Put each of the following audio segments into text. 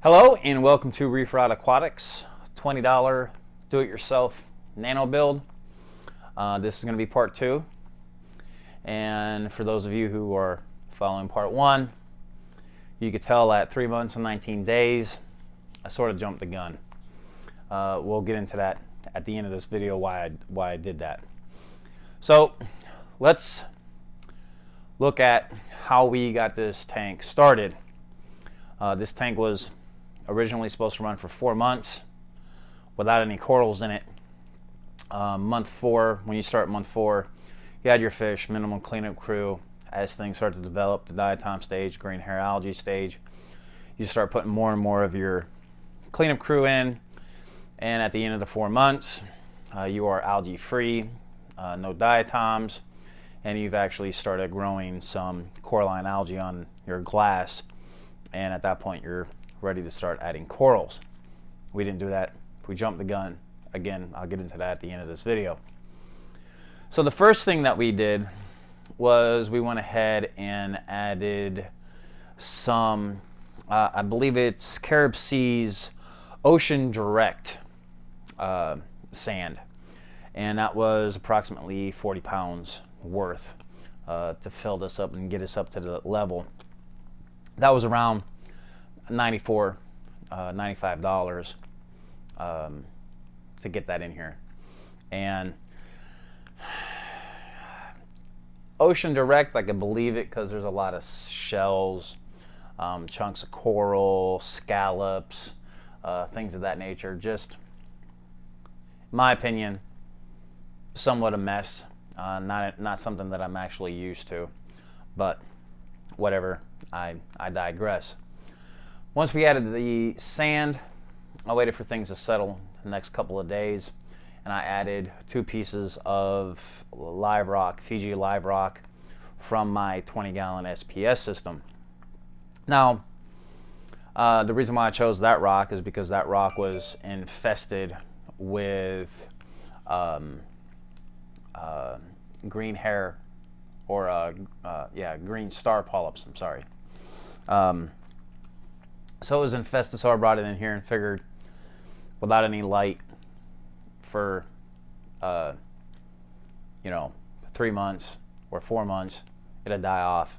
Hello and welcome to Reef Aquatics, $20 do-it-yourself nano build. This is going to be part 2, and for those of you who are following part 1, you could tell at 3 months and 19 days I sort of jumped the gun. We'll get into that at the end of this video, why I did that. So let's look at how we got this tank started. This tank was originally supposed to run for 4 months without any corals in it. Month 4, when you start month 4, you had your fish, minimum cleanup crew. As things start to develop, the diatom stage, green hair algae stage, you start putting more and more of your cleanup crew in, and at the end of the 4 months, you are algae free, no diatoms, and you've actually started growing some coralline algae on your glass, and at that point you're ready to start adding corals. We didn't do that. We jumped the gun. Again, I'll get into that at the end of this video. So the first thing that we did was we went ahead and added some, I believe it's Carib Sea's Ocean Direct sand, and that was approximately 40 pounds worth to fill this up and get us up to the level. That was around $94, $95 to get that in here. And Ocean Direct, I can believe it because there's a lot of shells, chunks of coral, scallops, things of that nature. Just, in my opinion, somewhat a mess. Not something that I'm actually used to, but whatever, I digress. Once we added the sand, I waited for things to settle the next couple of days, and I added 2 pieces of live rock, Fiji live rock, from my 20-gallon SPS system. Now, the reason why I chose that rock is because that rock was infested with green hair, or green star polyps, I'm sorry. So it was infested, so I brought it in here and figured without any light for 3 months or 4 months, it'll die off.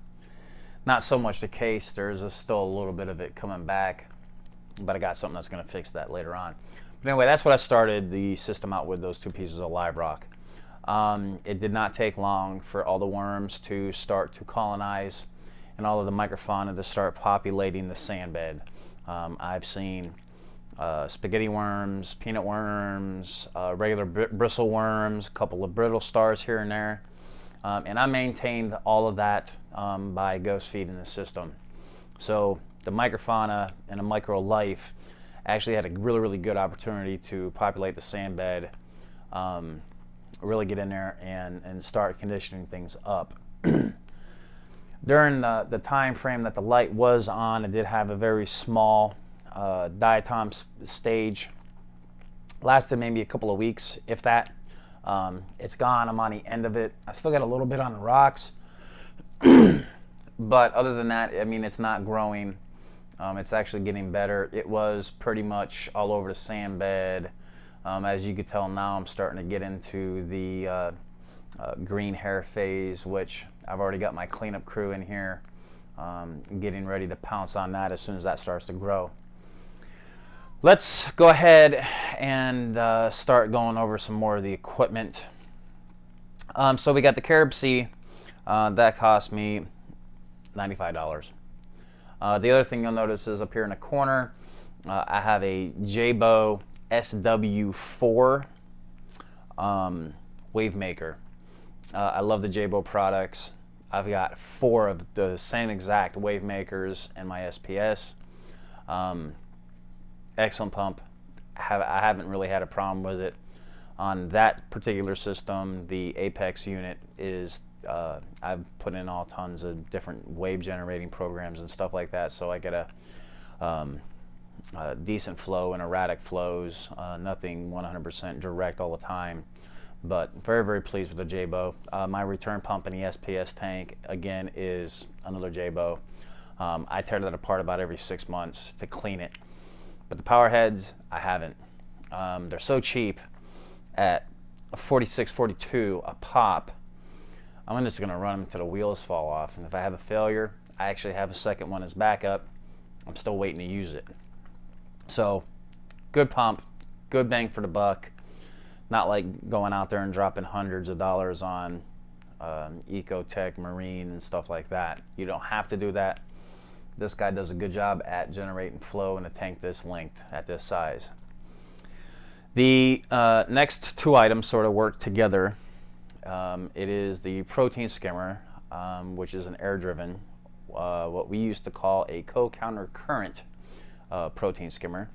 Not so much the case. There's still a little bit of it coming back, but I got something that's going to fix that later on. But anyway, that's what I started the system out with, those 2 pieces of live rock. It did not take long for all the worms to start to colonize and all of the microfauna to start populating the sand bed. I've seen spaghetti worms, peanut worms, regular bristle worms, a couple of brittle stars here and there, and I maintained all of that by ghost feeding the system. So the microfauna and the micro life actually had a really good opportunity to populate the sand bed, really get in there and start conditioning things up. During the time frame that the light was on, it did have a very small diatom stage. Lasted maybe a couple of weeks, if that. It's gone. I'm on the end of it. I still got a little bit on the rocks, but other than that, I mean, it's not growing. It's actually getting better. It was pretty much all over the sand bed. As you could tell now, I'm starting to get into the green hair phase, which I've already got my cleanup crew in here, getting ready to pounce on that as soon as that starts to grow. Let's go ahead and start going over some more of the equipment. So we got the Carib Sea. That cost me $95. The other thing you'll notice is up here in the corner, I have a Jabo SW4 wave maker. I love the Jabo products. I've got 4 of the same exact wave makers in my SPS. Excellent pump. I haven't really had a problem with it. On that particular system, the Apex unit is, I've put in all tons of different wave generating programs and stuff like that, so I get a decent flow and erratic flows, nothing 100% direct all the time. But very pleased with the Jabo. My return pump in the SPS tank, again, is another Jabo. I tear that apart about every 6 months to clean it. But the power heads, I haven't. They're so cheap at $46, $42 a pop. I'm just going to run them until the wheels fall off. And if I have a failure, I actually have a second one as backup. I'm still waiting to use it. So, good pump, good bang for the buck. Not like going out there and dropping hundreds of dollars on Ecotech, Marine, and stuff like that. You don't have to do that. This guy does a good job at generating flow in a tank this length at this size. The next two items sort of work together. It is the protein skimmer, which is an air-driven, what we used to call a co-counter current protein skimmer.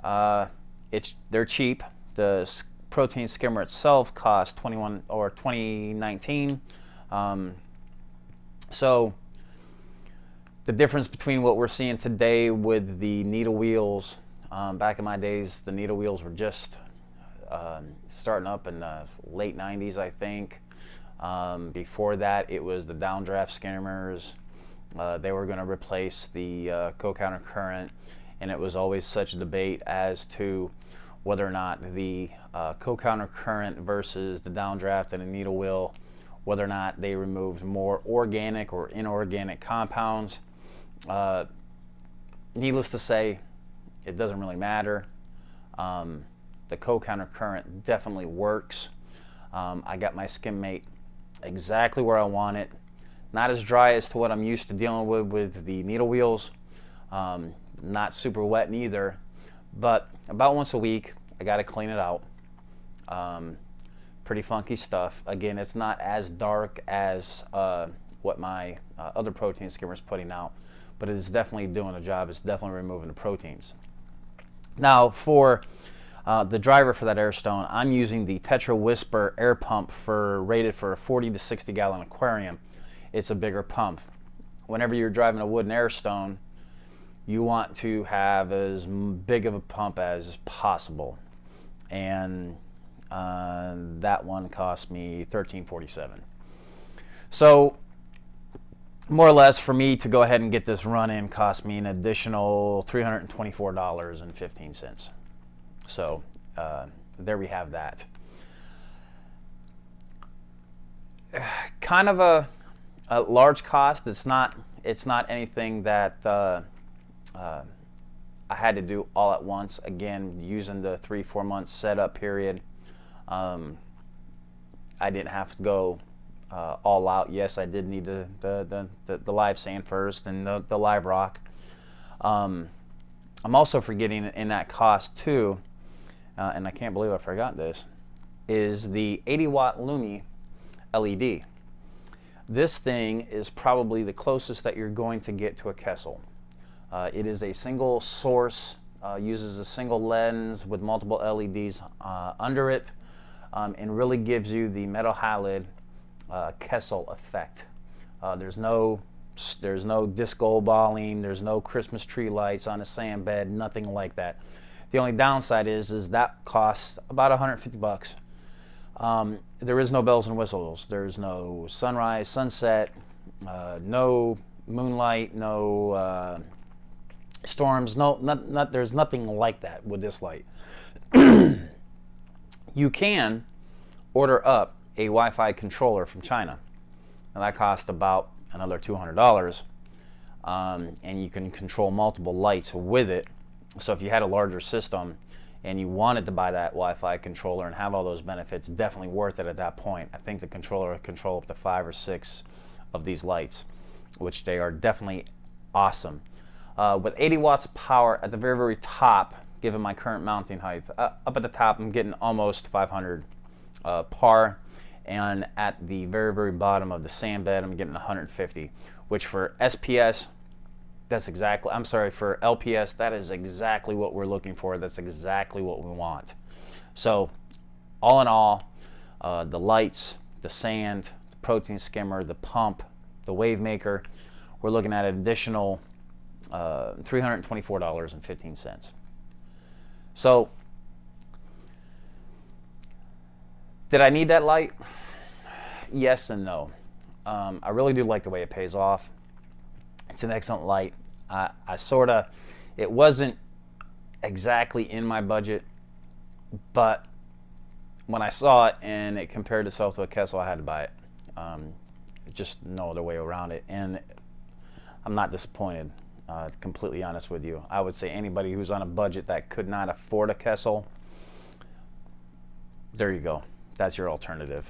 They're cheap. The protein skimmer itself cost $2019. So the difference between what we're seeing today with the needle wheels, back in my days, the needle wheels were just starting up in the late 90s, I think. Before that, it was the downdraft skimmers. They were going to replace the co-counter current, and it was always such a debate as to whether or not the co-counter current versus the downdraft and the needle wheel, whether or not they removed more organic or inorganic compounds. Needless to say, it doesn't really matter. The co-counter current definitely works. I got my skim mate exactly where I want it. Not as dry as to what I'm used to dealing with the needle wheels. Not super wet neither, but about once a week I got to clean it out. Pretty funky stuff. Again, it's not as dark as what my other protein skimmer is putting out, but it is definitely doing a job. It's definitely removing the proteins. Now for the driver for that air stone, I'm using the Tetra Whisper air pump rated for a 40 to 60 gallon aquarium. It's a bigger pump. Whenever you're driving a wooden air stone, you want to have as big of a pump as possible, and that one cost me $13.47. So more or less, for me to go ahead and get this run in cost me an additional $324.15. So there we have that. Kind of a large cost. It's not anything that I had to do all at once. Again, using the 3-4 month setup period, I didn't have to go all out. Yes, I did need the live sand first and the live rock. I'm also forgetting in that cost too, and I can't believe I forgot this, is the 80 watt Lumi LED. This thing is probably the closest that you're going to get to a Kessel. It is a single source, uses a single lens with multiple LEDs under it, and really gives you the metal halide Kessel effect. There's no disco balling, there's no Christmas tree lights on a sand bed, nothing like that. The only downside is that costs about 150 bucks. There is no bells and whistles. There's no sunrise, sunset, no moonlight, no storms, there's nothing like that with this light. You can order up a Wi-Fi controller from China, and that costs about another $200, and you can control multiple lights with it. So if you had a larger system and you wanted to buy that Wi-Fi controller and have all those benefits, definitely worth it at that point. I think the controller will control up to 5 or 6 of these lights, which they are definitely awesome. With 80 watts of power at the very, very top, given my current mounting height, up at the top I'm getting almost 500 par, and at the very, very bottom of the sand bed I'm getting 150, which for SPS, for LPS, that is exactly what we're looking for. That's exactly what we want. So all in all, the lights, the sand, the protein skimmer, the pump, the wave maker, we're looking at an additional $324.15. So did I need that light? Yes and no. I really do like the way it pays off. It's an excellent light. It wasn't exactly in my budget, but when I saw it and it compared itself to a Kessel, I had to buy it. Just no other way around it, and I'm not disappointed. To completely honest with you, I would say anybody who's on a budget that could not afford a Kessel, there you go. That's your alternative.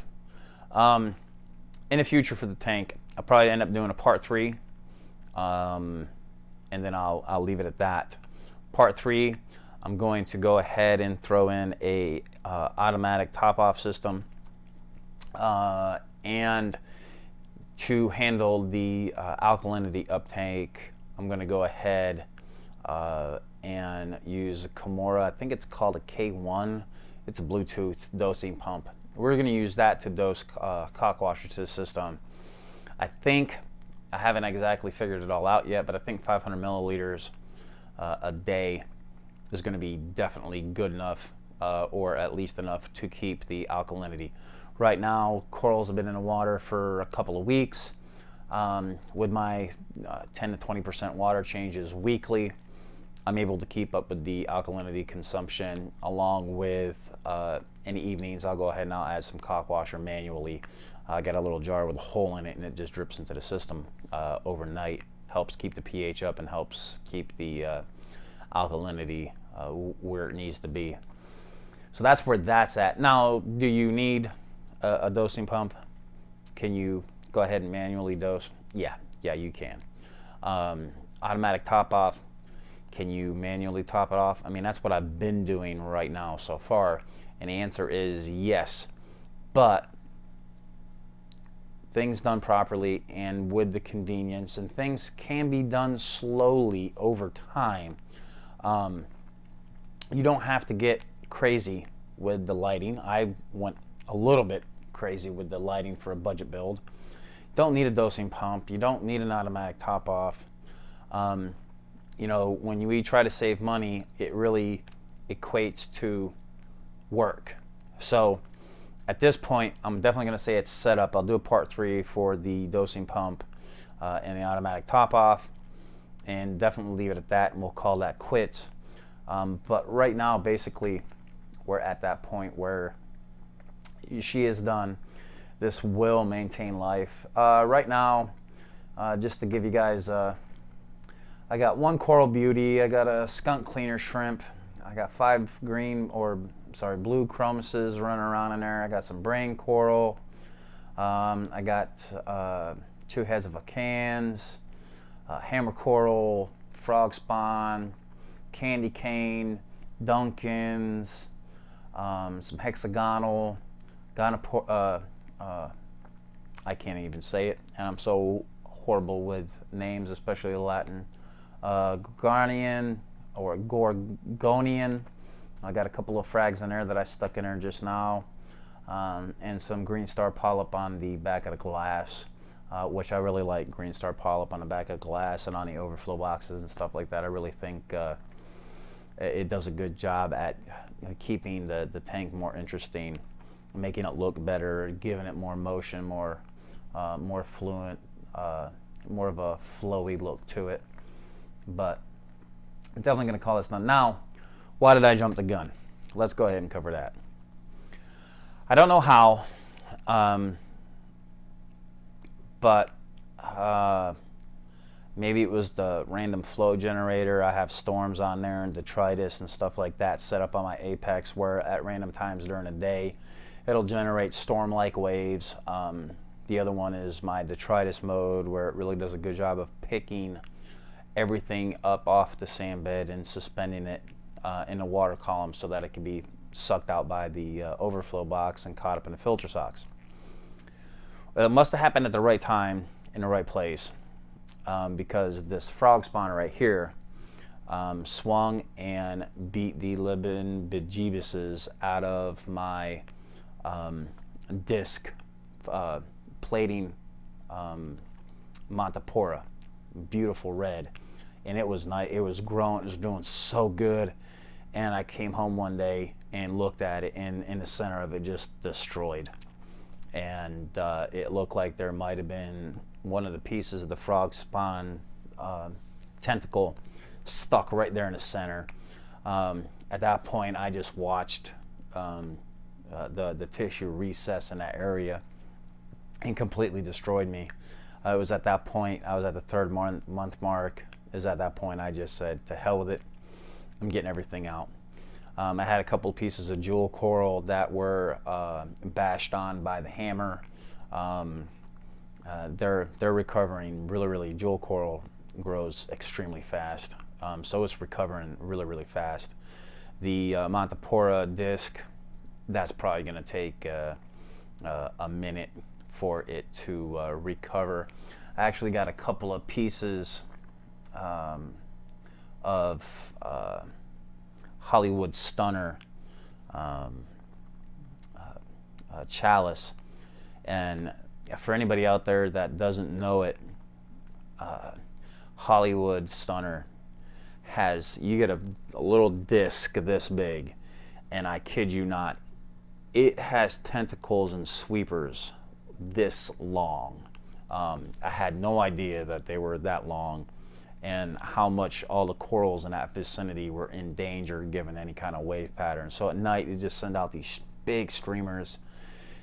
In the future for the tank, I'll probably end up doing a part 3, and then I'll leave it at that. Part 3, I'm going to go ahead and throw in a automatic top-off system, and to handle the alkalinity uptake, I'm going to go ahead and use a Kimura. I think it's called a K1. It's a Bluetooth dosing pump. We're going to use that to dose cock washer to the system. I think, I haven't exactly figured it all out yet, but I think 500 milliliters a day is going to be definitely good enough, or at least enough to keep the alkalinity. Right now, corals have been in the water for a couple of weeks. With my 10 to 20% water changes weekly, I'm able to keep up with the alkalinity consumption, along with in the evenings I'll go ahead and I'll add some cock washer manually. I got a little jar with a hole in it, and it just drips into the system overnight. Helps keep the pH up and helps keep the alkalinity where it needs to be. So that's where that's at. Now, do you need a dosing pump? Can you go ahead and manually dose? Yeah, you can. Automatic top off, can you manually top it off? I mean, that's what I've been doing right now so far, and the answer is yes. But things done properly and with the convenience, and things can be done slowly over time. You don't have to get crazy with the lighting. I went a little bit crazy with the lighting for a budget build. Don't need a dosing pump. You don't need an automatic top off. You know, when we try to save money, it really equates to work. So at this point, I'm definitely going to say it's set up. I'll do a part 3 for the dosing pump and the automatic top off, and definitely leave it at that, and we'll call that quits. But right now, basically, we're at that point where she is done. This will maintain life. Right now, just to give you guys, I got 1 coral beauty, I got a skunk cleaner shrimp, I got 5 blue chromuses running around in there, I got some brain coral, I got 2 heads of acans, hammer coral, frog spawn, candy cane, Duncans, some hexagonal, I can't even say it, and I'm so horrible with names, especially Latin. Gorgonian or Gorgonian. I got a couple of frags in there that I stuck in there just now, and some green star polyp on the back of the glass, which I really like. Green star polyp on the back of glass and on the overflow boxes and stuff like that. I really think it does a good job at keeping the tank more interesting, making it look better, giving it more motion, more fluent, more of a flowy look to it. But I'm definitely going to call this done. Now, why did I jump the gun? Let's go ahead and cover that. I don't know how, but maybe it was the random flow generator. I have storms on there and detritus and stuff like that set up on my Apex, where at random times during the day it'll generate storm-like waves. The other one is my detritus mode, where it really does a good job of picking everything up off the sand bed and suspending it in a water column so that it can be sucked out by the overflow box and caught up in the filter socks. It must have happened at the right time in the right place, because this frog spawner right here swung and beat the living bejeebuses out of my disc plating Montipora, beautiful red, and it was nice. It was growing. It was doing so good, and I came home one day and looked at it, and in the center of it just destroyed, and it looked like there might have been one of the pieces of the frog spawn tentacle stuck right there in the center. At that point, I just watched the tissue recess in that area and completely destroyed me. It was at that point, I was at the third month mark, is at that point I just said, to hell with it, I'm getting everything out. I had a couple pieces of jewel coral that were bashed on by the hammer. They're recovering really. Jewel coral grows extremely fast, so it's recovering really fast. The Montipora disc, that's probably going to take a minute for it to recover. I actually got a couple of pieces of Hollywood Stunner chalice, and for anybody out there that doesn't know it, Hollywood Stunner has, you get a little disc this big, and I kid you not, it has tentacles and sweepers this long. I had no idea that they were that long, and how much all the corals in that vicinity were in danger given any kind of wave pattern. So at night, you just send out these big streamers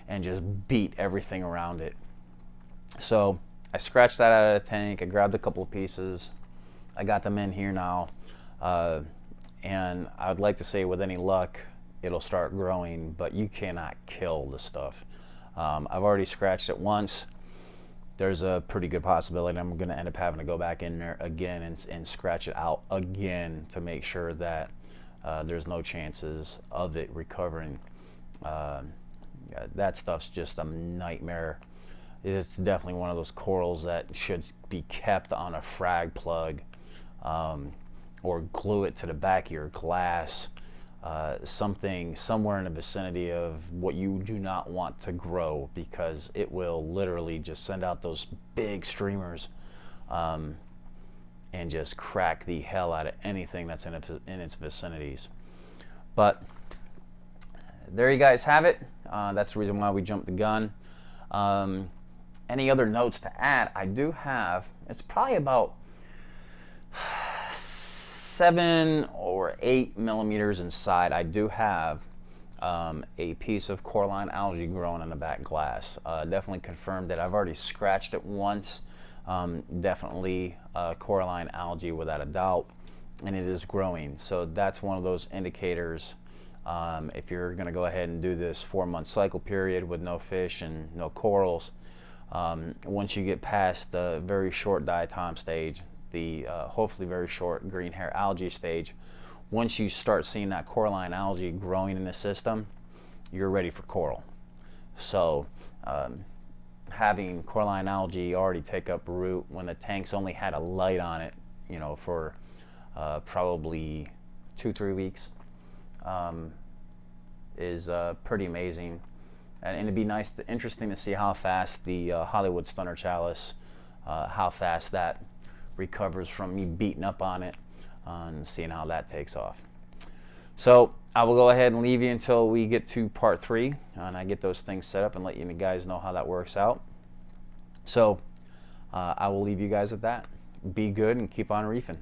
and just beat everything around it. So I scratched that out of the tank. I grabbed a couple of pieces. I got them in here now, and I would like to say with any luck it'll start growing, but you cannot kill the stuff. I've already scratched it once. There's a pretty good possibility I'm going to end up having to go back in there again and scratch it out again to make sure that there's no chances of it recovering. That stuff's just a nightmare. It's definitely one of those corals that should be kept on a frag plug, or glue it to the back of your glass. Something somewhere in the vicinity of what you do not want to grow, because it will literally just send out those big streamers and just crack the hell out of anything that's in its vicinities. But there you guys have it. That's the reason why we jumped the gun. Any other notes to add? I do have, it's probably about 7 or 8 millimeters inside. I do have a piece of coralline algae growing in the back glass. Definitely confirmed that. I've already scratched it once. Definitely coralline algae without a doubt, and it is growing. So that's one of those indicators. If you're going to go ahead and do this 4-month cycle period with no fish and no corals, once you get past the very short diatom stage, the hopefully very short green hair algae stage, once you start seeing that coralline algae growing in the system, you're ready for coral. So having coralline algae already take up root when the tanks only had a light on it, you know, for probably 2-3 weeks, is pretty amazing. And it'd be interesting to see how fast the Hollywood Stunner chalice, how fast that recovers from me beating up on it, and seeing how that takes off. So I will go ahead and leave you until we get to part 3, and I get those things set up and let you guys know how that works out. So I will leave you guys at that. Be good and keep on reefing.